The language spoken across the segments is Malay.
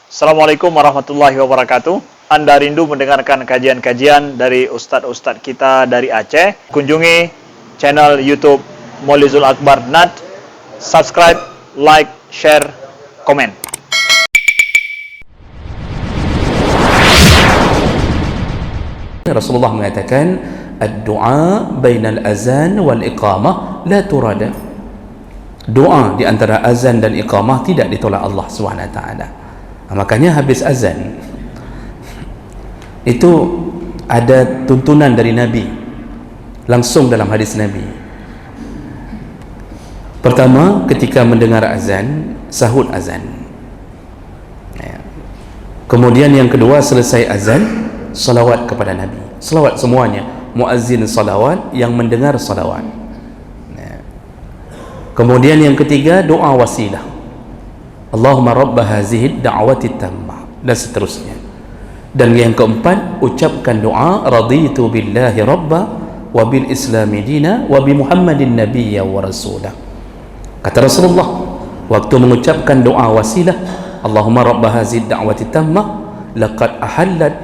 Assalamualaikum warahmatullahi wabarakatuh. Anda rindu mendengarkan kajian-kajian dari ustadz-ustadz kita dari Aceh? Kunjungi channel YouTube Maulizul Akbar NAD. Subscribe, like, share, komen. Rasulullah mengatakan, ad-du'a bainal azan wal iqamah la turada. Doa di antara azan dan iqamah tidak ditolak Allah SWT. Makanya habis azan itu ada tuntunan dari Nabi langsung dalam hadis Nabi. Pertama, ketika mendengar azan, sahut azan. Kemudian yang kedua, selesai azan, salawat kepada Nabi. Salawat semuanya, muazzin salawat, yang mendengar salawat. Kemudian yang ketiga, doa wasilah, Allahumma rabba hazihi da'wati tammah, dan seterusnya. Dan yang keempat, ucapkan doa raditu billahi rabba wa bil islami dina wa bi muhammadin nabiyya wa rasulah. Kata Rasulullah waktu mengucapkan doa wasilah, Allahumma rabba hazihi da'wati tammah laqad ahallat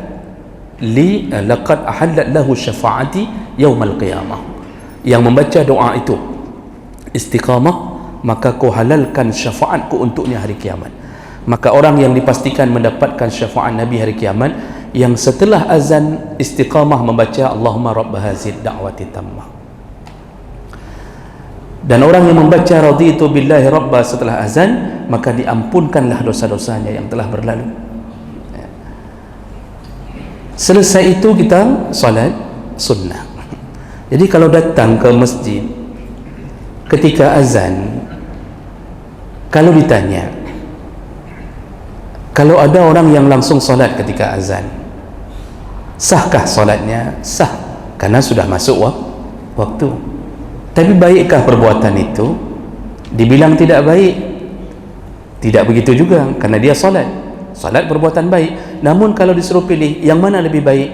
lahu syafa'ati yaumal qiyamah. Yang membaca doa itu istiqamah, maka ku halalkan syafaatku untuknya hari kiamat. Maka orang yang dipastikan mendapatkan syafaat Nabi hari kiamat, yang setelah azan istiqamah membaca Allahumma rabb hazid da'wati tammah. Dan orang yang membaca raditu billahi rabba setelah azan, maka diampunkanlah dosa-dosanya yang telah berlalu. Selesai itu kita salat sunnah. Jadi kalau datang ke masjid ketika azan, kalau ditanya, kalau ada orang yang langsung solat ketika azan, sahkah solatnya? Sah, karena sudah masuk waktu. Tapi baikkah perbuatan itu? Dibilang tidak baik? Tidak begitu juga, karena dia solat. Solat perbuatan baik. Namun kalau disuruh pilih, yang mana lebih baik?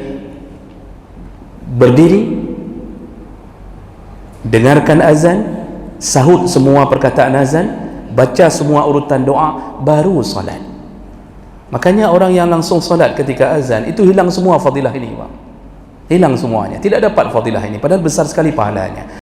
Berdiri, dengarkan azan, sahut semua perkataan azan, baca semua urutan doa, baru salat. Makanya orang yang langsung salat ketika azan itu hilang semua fadilah ini, Pak. Hilang semuanya, tidak dapat fadilah ini, padahal besar sekali pahalanya.